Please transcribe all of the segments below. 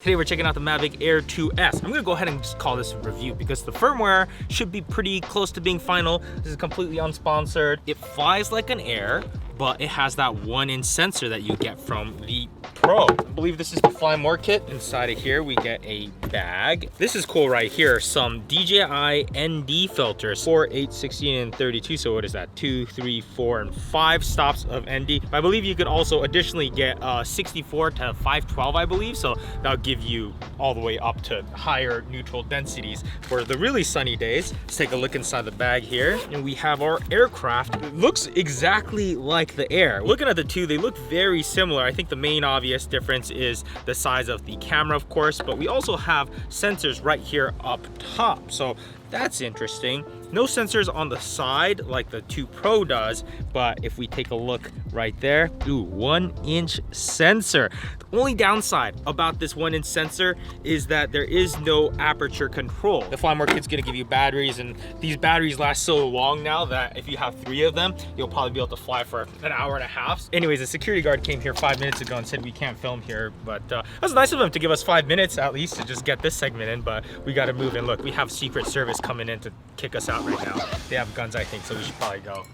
Today we're checking out the Mavic Air 2S. I'm gonna go ahead and just call this a review because the firmware should be pretty close to being final. This is completely unsponsored. It flies like an Air, but it has that 1-inch sensor that you get from the Pro. I believe this is the Fly More kit. Inside of here we get a bag. This is cool right here. Some DJI ND filters for H, 16, and 32. So what is that? 2, 3, 4, and 5 stops of ND. I believe you could also additionally get 64 to 512, I believe. So that'll give you all the way up to higher neutral densities for the really sunny days. Let's take a look inside the bag here. And we have our aircraft. It looks exactly like the Air. Looking at the two, they look very similar. I think the main obvious difference is the size of the camera, of course, but we also have sensors right here up top. So that's interesting. No sensors on the side like the 2 Pro does, but if we take a look right there, ooh, 1-inch sensor. The only downside about this 1-inch sensor is that there is no aperture control. The Fly More kit's gonna give you batteries, and these batteries last so long now that if you have 3 of them, you'll probably be able to fly for an hour and a half. Anyways, the security guard came here 5 minutes ago and said we can't film here, but that was nice of him to give us 5 minutes at least to just get this segment in, but we gotta move in. Look, we have Secret Service coming in to kick us out right now. They have guns, I think, so we should probably go.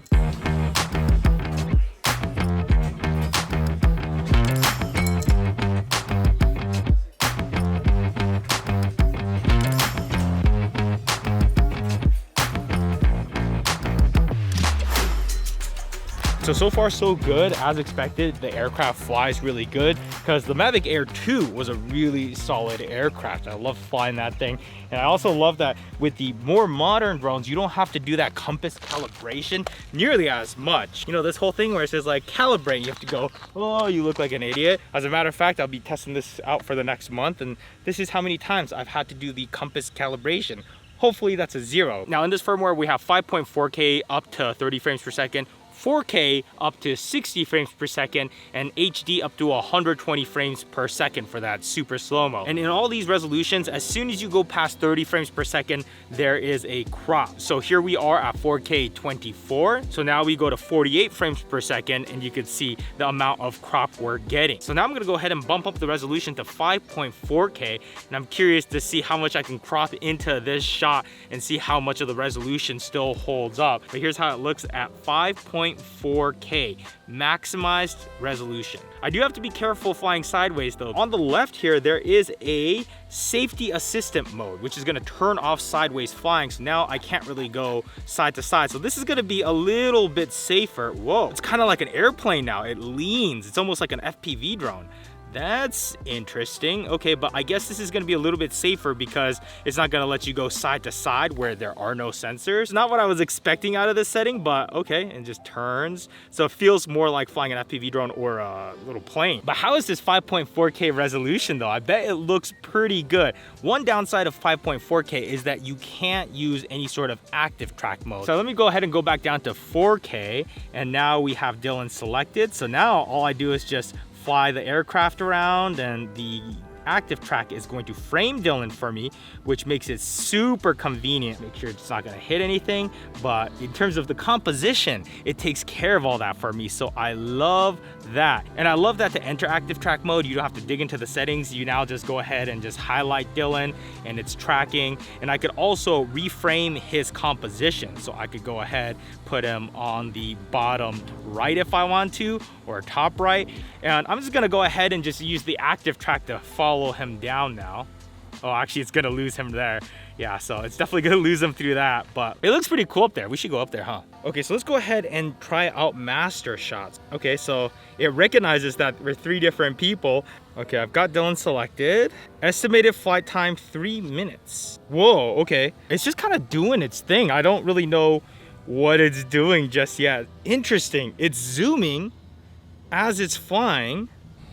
So far so good. As expected, the aircraft flies really good because the Mavic Air 2 was a really solid aircraft. I love flying that thing. And I also love that with the more modern drones, you don't have to do that compass calibration nearly as much. You know, this whole thing where it says like calibrate, you have to go, oh, you look like an idiot. As a matter of fact, I'll be testing this out for the next month, and this is how many times I've had to do the compass calibration. Hopefully that's a 0. Now in this firmware, we have 5.4K up to 30 frames per second, 4K up to 60 frames per second, and HD up to 120 frames per second for that super slow-mo. And in all these resolutions, as soon as you go past 30 frames per second, there is a crop. So here we are at 4K 24. So now we go to 48 frames per second, and you can see the amount of crop we're getting. So now I'm gonna go ahead and bump up the resolution to 5.4K, and I'm curious to see how much I can crop into this shot and see how much of the resolution still holds up. But here's how it looks at 5.4K maximized resolution. I do have to be careful flying sideways though. On the left here, there is a safety assistant mode, which is gonna turn off sideways flying. So now I can't really go side to side. So this is gonna be a little bit safer. Whoa, it's kind of like an airplane now. It leans, it's almost like an FPV drone. That's interesting. Okay, but I guess this is gonna be a little bit safer because it's not gonna let you go side to side where there are no sensors. Not what I was expecting out of this setting, but okay, and just turns. So it feels more like flying an FPV drone or a little plane. But how is this 5.4K resolution though? I bet it looks pretty good. One downside of 5.4K is that you can't use any sort of active track mode. So let me go ahead and go back down to 4K, and now we have Dylan selected. So now all I do is just fly the aircraft around, and the active track is going to frame Dylan for me, which makes it super convenient. Make sure it's not gonna hit anything, but in terms of the composition, it takes care of all that for me. So I love that. And I love that to enter active track mode, you don't have to dig into the settings. You now just go ahead and just highlight Dylan and it's tracking. And I could also reframe his composition. So I could go ahead, put him on the bottom right if I want to, or top right. And I'm just gonna go ahead and just use the active track to follow him down now. Oh, actually it's gonna lose him there. Yeah, so it's definitely gonna lose him through that, but it looks pretty cool up there. We should go up there, huh? Okay, so let's go ahead and try out master shots. Okay, so it recognizes that we're 3 different people. Okay, I've got Dylan selected. Estimated flight time 3 minutes. Whoa, okay. It's just kind of doing its thing. I don't really know what it's doing just yet. Interesting, it's zooming as it's flying.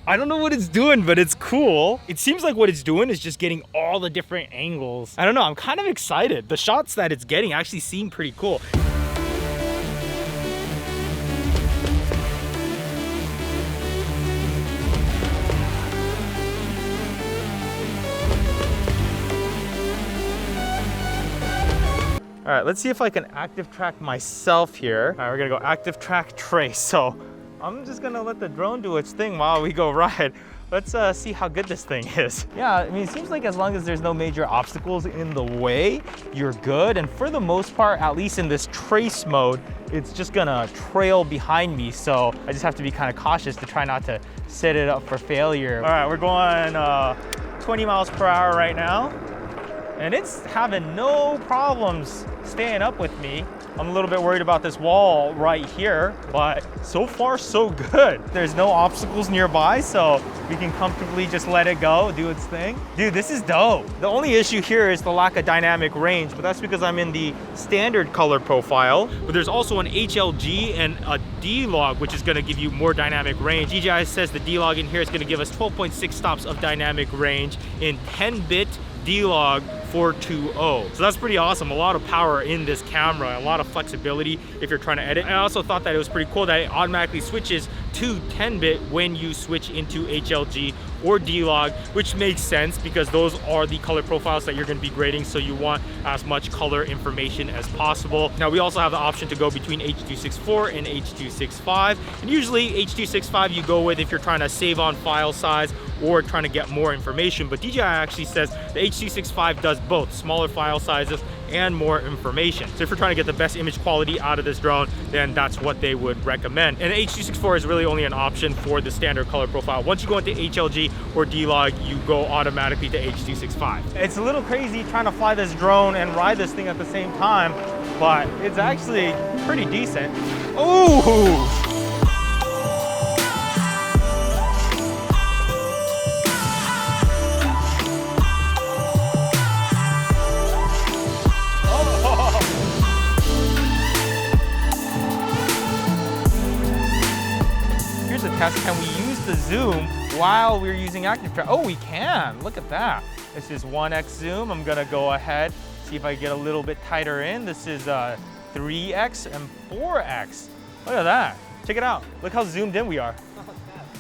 I don't know what it's doing, but it's cool. It seems like what it's doing is just getting all the different angles. I don't know, I'm kind of excited. The shots that it's getting actually seem pretty cool. All right, let's see if I can active track myself here. All right, we're gonna go active track trace. So I'm just gonna let the drone do its thing while we go ride. Let's see how good this thing is. Yeah, I mean, it seems like as long as there's no major obstacles in the way, you're good. And for the most part, at least in this trace mode, it's just gonna trail behind me. So I just have to be kind of cautious to try not to set it up for failure. All right, we're going 20 miles per hour right now. And it's having no problems staying up with me. I'm a little bit worried about this wall right here, but so far so good. There's no obstacles nearby, so we can comfortably just let it go, do its thing. Dude, this is dope. The only issue here is the lack of dynamic range, but that's because I'm in the standard color profile. But there's also an HLG and a D-Log, which is gonna give you more dynamic range. DJI says the D-Log in here is gonna give us 12.6 stops of dynamic range in 10-bit D-Log 420. So that's pretty awesome. A lot of power in this camera, a lot of flexibility if you're trying to edit. I also thought that it was pretty cool that it automatically switches to 10-bit when you switch into HLG or D-Log, which makes sense because those are the color profiles that you're going to be grading, so you want as much color information as possible. Now we also have the option to go between H264 and H265, and usually H265 you go with if you're trying to save on file size or trying to get more information, but DJI actually says the H265 does both, smaller file sizes and more information. So if you're trying to get the best image quality out of this drone, then that's what they would recommend. And H264 is really only an option for the standard color profile. Once you go into HLG or D-Log, you go automatically to H265. It's a little crazy trying to fly this drone and ride this thing at the same time, but it's actually pretty decent. Ooh! Test, can we use the zoom while we're using active track? Oh, we can. Look at that. This is 1x zoom. I'm gonna go ahead, see if I get a little bit tighter in. This is 3x and 4x. Look at that. Check it out. Look how zoomed in we are.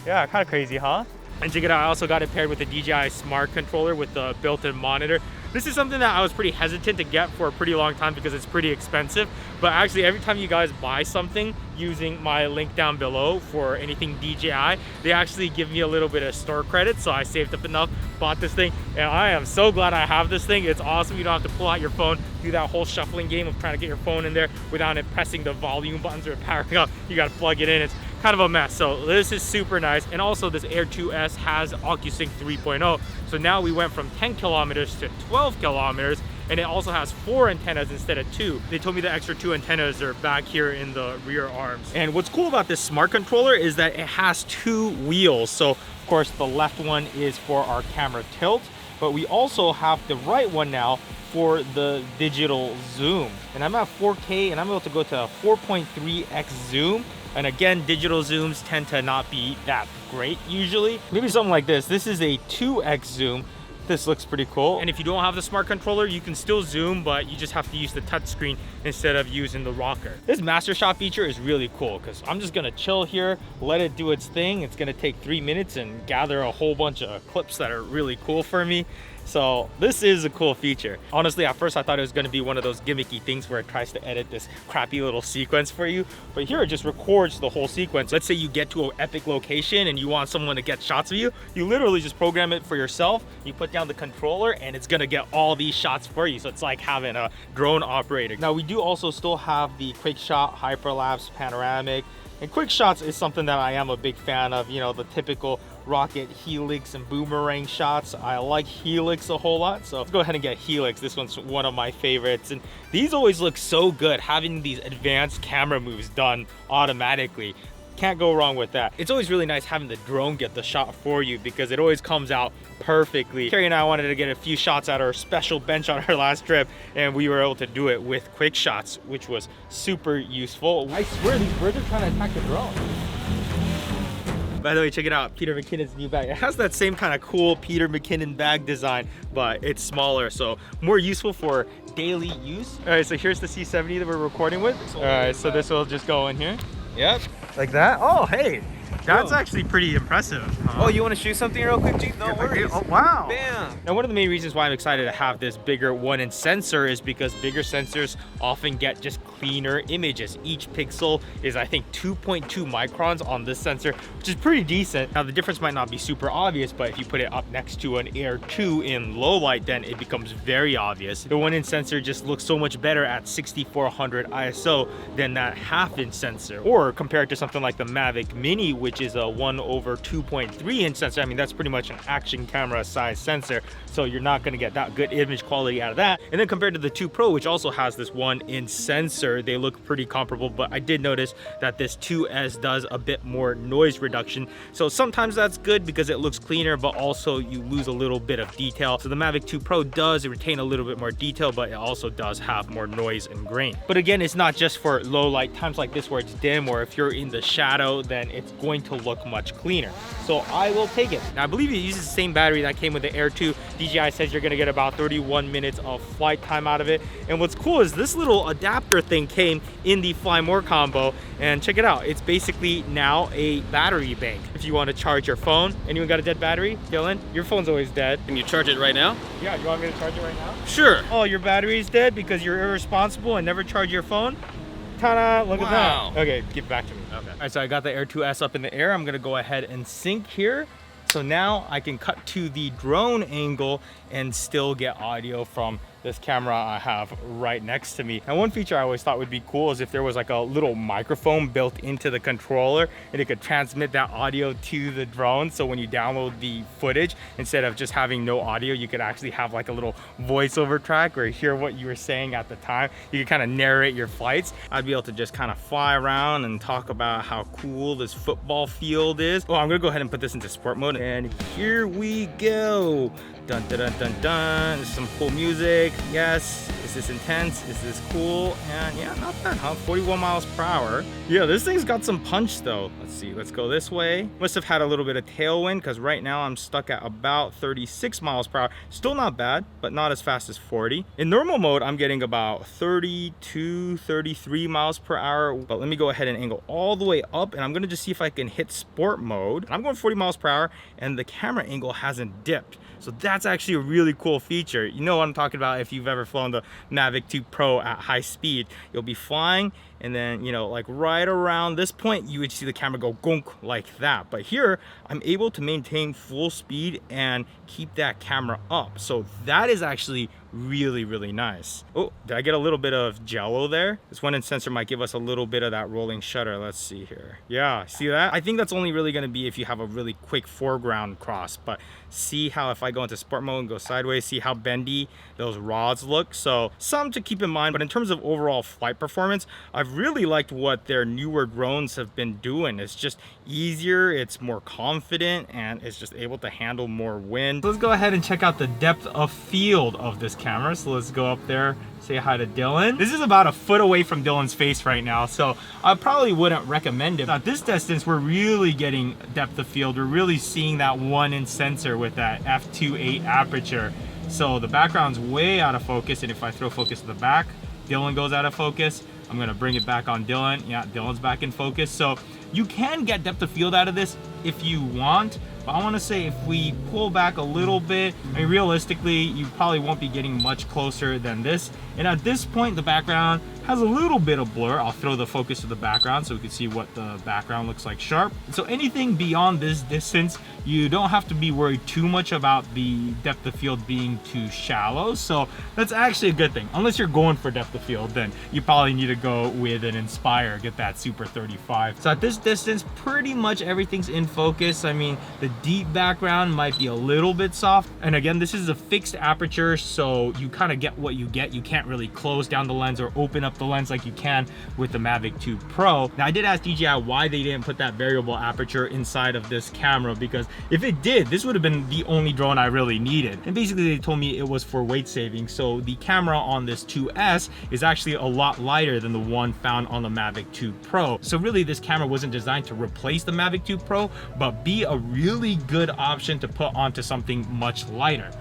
Yeah, kind of crazy, huh? And check it out, I also got it paired with the Dji Smart Controller with the built-in monitor. This is something that I was pretty hesitant to get for a pretty long time because it's pretty expensive. But actually, every time you guys buy something using my link down below for anything DJI, they actually give me a little bit of store credit. So I saved up enough, bought this thing, and I am so glad I have this thing. It's awesome. You don't have to pull out your phone, do that whole shuffling game of trying to get your phone in there without it pressing the volume buttons or powering up. You got to plug it in. It's kind of a mess. So this is super nice. And also this Air 2S has Ocusync 3.0. So now we went from 10 kilometers to 12 kilometers, and it also has 4 antennas instead of 2. They told me the extra 2 antennas are back here in the rear arms. And what's cool about this smart controller is that it has 2 wheels. So of course the left one is for our camera tilt, but we also have the right one now for the digital zoom. And I'm at 4K and I'm able to go to a 4.3x zoom. And again, digital zooms tend to not be that great usually. Maybe something like this. This is a 2x zoom. This looks pretty cool. And if you don't have the smart controller, you can still zoom, but you just have to use the touch screen instead of using the rocker. This master shot feature is really cool because I'm just gonna chill here, let it do its thing. It's gonna take 3 minutes and gather a whole bunch of clips that are really cool for me. So this is a cool feature. Honestly, at first I thought it was gonna be one of those gimmicky things where it tries to edit this crappy little sequence for you, but here it just records the whole sequence. Let's say you get to an epic location and you want someone to get shots of you. You literally just program it for yourself. You put down the controller and it's gonna get all these shots for you. So it's like having a drone operator. Now we do also still have the quick shot, hyperlapse, panoramic. And quick shots is something that I am a big fan of, you know, the typical rocket, helix, and boomerang shots. I like helix a whole lot, so let's go ahead and get helix. This one's one of my favorites, and these always look so good, having these advanced camera moves done automatically. Can't go wrong with that. It's always really nice having the drone get the shot for you because it always comes out perfectly. Carrie and I wanted to get a few shots at our special bench on our last trip, and we were able to do it with quick shots, which was super useful. I swear these birds are trying to attack the drone. By the way, check it out, Peter McKinnon's new bag. It has that same kind of cool Peter McKinnon bag design, but it's smaller, so more useful for daily use. All right, so here's the C70 that we're recording with. All right, so this will just go in here. Yep, like that. Oh, hey, that's actually pretty impressive. Oh, you want to shoot something real quick, G? No worries. Oh, wow. Bam. Now, one of the main reasons why I'm excited to have this bigger 1-inch sensor is because bigger sensors often get just cleaner images. Each pixel is, I think, 2.2 microns on this sensor, which is pretty decent. Now the difference might not be super obvious, but if you put it up next to an Air 2 in low light, then it becomes very obvious. The 1-inch sensor just looks so much better at 6400 ISO than that half-inch sensor. Or compared to something like the Mavic Mini, which is a 1/2.3-inch sensor, I mean, that's pretty much an action camera size sensor, so you're not going to get that good image quality out of that. And then compared to the 2 Pro, which also has this 1-inch sensor, they look pretty comparable, but I did notice that this 2S does a bit more noise reduction. So sometimes that's good because it looks cleaner, but also you lose a little bit of detail. So the Mavic 2 Pro does retain a little bit more detail, but it also does have more noise and grain. But again, it's not just for low light times like this where it's dim, or if you're in the shadow, then it's going to look much cleaner. So I will take it. Now I believe it uses the same battery that came with the Air 2. DJI says you're gonna get about 31 minutes of flight time out of it. And what's cool is this little adapter thing came in the Fly More combo, and check it out. It's basically now a battery bank. If you want to charge your phone. Anyone got a dead battery? Dylan, your phone's always dead. Can you charge it right now? Yeah, you want me to charge it right now? Sure. Oh, your battery's dead because you're irresponsible and never charge your phone? Ta-da, look at that. Okay, give it back to me. Okay. All right, so I got the Air 2S up in the air. I'm gonna go ahead and sync here. So now I can cut to the drone angle and still get audio from this camera I have right next to me. And one feature I always thought would be cool is if there was like a little microphone built into the controller and it could transmit that audio to the drone. So when you download the footage, instead of just having no audio, you could actually have like a little voiceover track or hear what you were saying at the time. You could kind of narrate your flights. I'd be able to just kind of fly around and talk about how cool this football field is. Oh, I'm gonna go ahead and put this into sport mode, and here we go. Dun dun dun dun dun. There's some cool music. Yes. Is this intense? Is this cool? And yeah, not bad, huh? 41 miles per hour. Yeah, this thing's got some punch though. Let's see. Let's go this way. Must have had a little bit of tailwind because right now I'm stuck at about 36 miles per hour. Still not bad, but not as fast as 40. In normal mode, I'm getting about 32, 33 miles per hour. But let me go ahead and angle all the way up, and I'm gonna just see if I can hit sport mode. I'm going 40 miles per hour, and the camera angle hasn't dipped. So that's actually a really cool feature. You know what I'm talking about if you've ever flown the Mavic 2 Pro at high speed. You'll be flying, and then, you know, like right around this point, you would see the camera go gonk like that. But here, I'm able to maintain full speed and keep that camera up. So that is actually really, really nice. Oh, did I get a little bit of jello there? This 1-inch sensor might give us a little bit of that rolling shutter. Let's see here. Yeah, see that? I think that's only really gonna be if you have a really quick foreground cross, but see how if I go into sport mode and go sideways, see how bendy those rods look? So some to keep in mind, but in terms of overall flight performance, I've really liked what their newer drones have been doing. It's just easier, it's more confident, and it's just able to handle more wind. Let's go ahead and check out the depth of field of this camera. So let's go up there, say hi to Dylan. This is about a foot away from Dylan's face right now, so I probably wouldn't recommend it. At this distance, we're really getting depth of field. We're really seeing that 1-inch sensor with that f2.8 aperture. So the background's way out of focus, and if I throw focus to the back, Dylan goes out of focus. I'm gonna bring it back on Dylan. Yeah, Dylan's back in focus. So you can get depth of field out of this if you want, but I want to say if we pull back a little bit, I mean, realistically, you probably won't be getting much closer than this. And at this point, the background has a little bit of blur. I'll throw the focus to the background so we can see what the background looks like sharp. So anything beyond this distance, you don't have to be worried too much about the depth of field being too shallow. So that's actually a good thing. Unless you're going for depth of field, then you probably need to go with an Inspire, get that Super 35. So at this distance, pretty much everything's in focus. I mean, the deep background might be a little bit soft. And again, this is a fixed aperture, so you kind of get what you get. You can't really close down the lens or open up the lens like you can with the Mavic 2 Pro. Now, I did ask DJI why they didn't put that variable aperture inside of this camera, because if it did, this would have been the only drone I really needed. And basically they told me it was for weight saving. So the camera on this 2S is actually a lot lighter than the one found on the Mavic 2 Pro. So really this camera wasn't designed to replace the Mavic 2 Pro, but be a really good option to put onto something much lighter.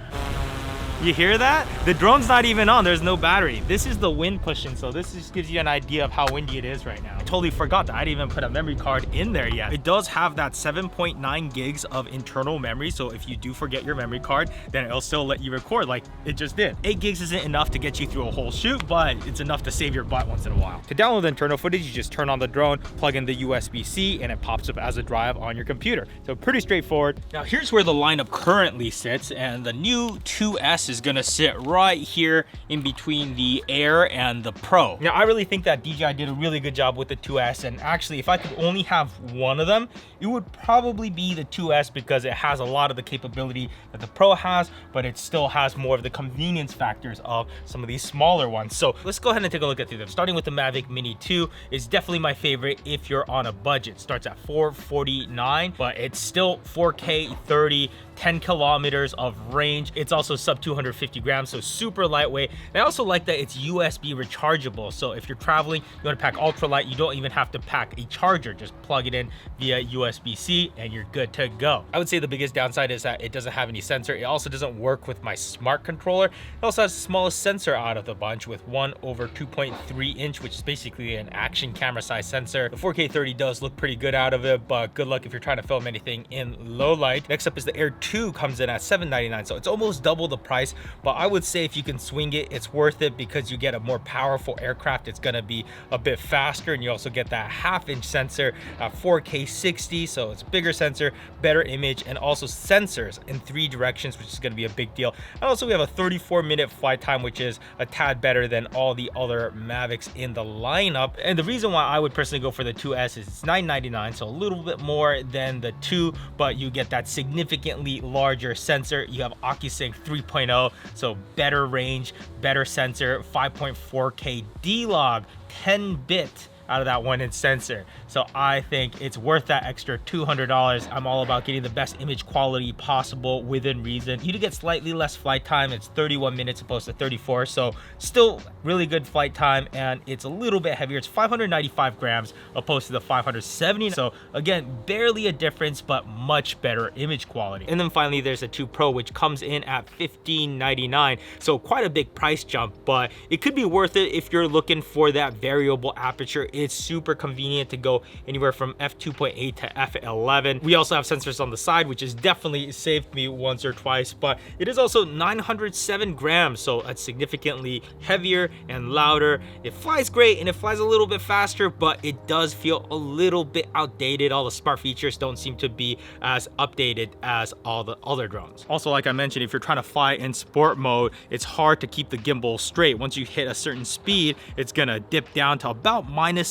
You hear that? The drone's not even on. There's no battery. This is the wind pushing, so this just gives you an idea of how windy it is right now. I totally forgot that I didn't even put a memory card in there yet. It does have that 7.9 gigs of internal memory, so if you do forget your memory card, then it'll still let you record like it just did. 8 gigs isn't enough to get you through a whole shoot, but it's enough to save your butt once in a while. To download the internal footage, you just turn on the drone, plug in the USB-C, and it pops up as a drive on your computer. So pretty straightforward. Now here's where the lineup currently sits, and the new 2S is gonna sit right here in between the Air and the Pro. Now I really think that DJI did a really good job with the 2S, and actually if I could only have one of them, it would probably be the 2S because it has a lot of the capability that the Pro has, but it still has more of the convenience factors of some of these smaller ones. So let's go ahead and take a look at them. Starting with the Mavic Mini 2 is definitely my favorite if you're on a budget. It starts at $449, but it's still 4K 30, 10 kilometers of range. It's also sub 250 grams, so super lightweight. And I also like that it's USB rechargeable. So if you're traveling, you want to pack ultralight, you don't even have to pack a charger. Just plug it in via USB-C and you're good to go. I would say the biggest downside is that it doesn't have any sensor. It also doesn't work with my Smart Controller. It also has the smallest sensor out of the bunch with 1/2.3 inch, which is basically an action camera size sensor. The 4K 30 does look pretty good out of it, but good luck if you're trying to film anything in low light. Next up is the Air 2, comes in at $799, so it's almost double the price, but I would say if you can swing it, it's worth it because you get a more powerful aircraft. It's gonna be a bit faster, and you also get that 1/2 inch sensor at 4K 60, so it's a bigger sensor, better image, and also sensors in 3 directions, which is gonna be a big deal. And also we have a 34-minute flight time, which is a tad better than all the other Mavics in the lineup. And the reason why I would personally go for the 2S is it's $999, so a little bit more than the 2, but you get that significantly larger sensor. You have Ocusync 3.0, so better range, better sensor, 5.4K D-Log, 10-bit out of that 1-inch sensor. So I think it's worth that extra $200. I'm all about getting the best image quality possible within reason. You do get slightly less flight time. It's 31 minutes opposed to 34, so still really good flight time, and it's a little bit heavier. It's 595 grams opposed to the 570. So again, barely a difference, but much better image quality. And then finally, there's a 2 Pro, which comes in at $1599. So quite a big price jump, but it could be worth it if you're looking for that variable aperture. It's super convenient to go anywhere from f2.8 to f11. We also have sensors on the side, which has definitely saved me once or twice, but it is also 907 grams, so it's significantly heavier and louder. It flies great and it flies a little bit faster, but it does feel a little bit outdated. All the smart features don't seem to be as updated as all the other drones. Also, like I mentioned, if you're trying to fly in sport mode, it's hard to keep the gimbal straight. Once you hit a certain speed, it's gonna dip down to about -7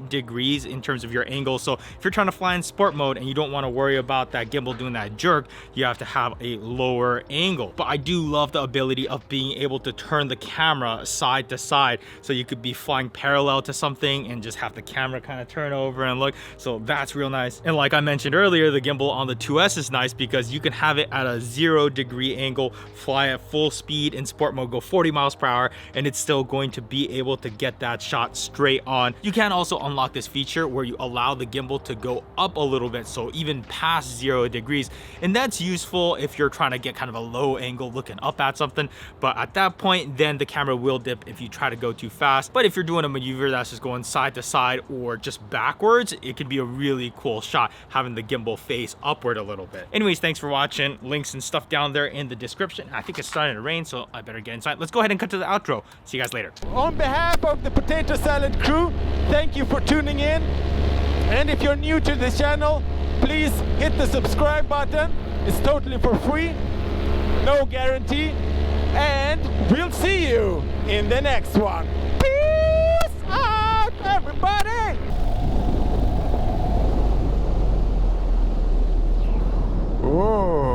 degrees in terms of your angle. So if you're trying to fly in sport mode and you don't want to worry about that gimbal doing that jerk, you have to have a lower angle. But I do love the ability of being able to turn the camera side to side, so you could be flying parallel to something and just have the camera kind of turn over and look. So that's real nice. And like I mentioned earlier, the gimbal on the 2S is nice because you can have it at a 0-degree angle, fly at full speed in sport mode, go 40 miles per hour, and it's still going to be able to get that shot straight on. You can also unlock this feature where you allow the gimbal to go up a little bit, so even past 0 degrees, and that's useful if you're trying to get kind of a low angle looking up at something. But at that point, then the camera will dip if you try to go too fast. But if you're doing a maneuver that's just going side to side or just backwards, it could be a really cool shot having the gimbal face upward a little bit. Anyways, thanks for watching. Links and stuff down there in the description. I think it's starting to rain, so I better get inside. Let's go ahead and cut to the outro. See you guys later. On behalf of the Potato Salad crew, thank you for tuning in. And if you're new to this channel, please hit the subscribe button. It's totally for free, no guarantee. And we'll see you in the next one. Peace out, everybody! Whoa.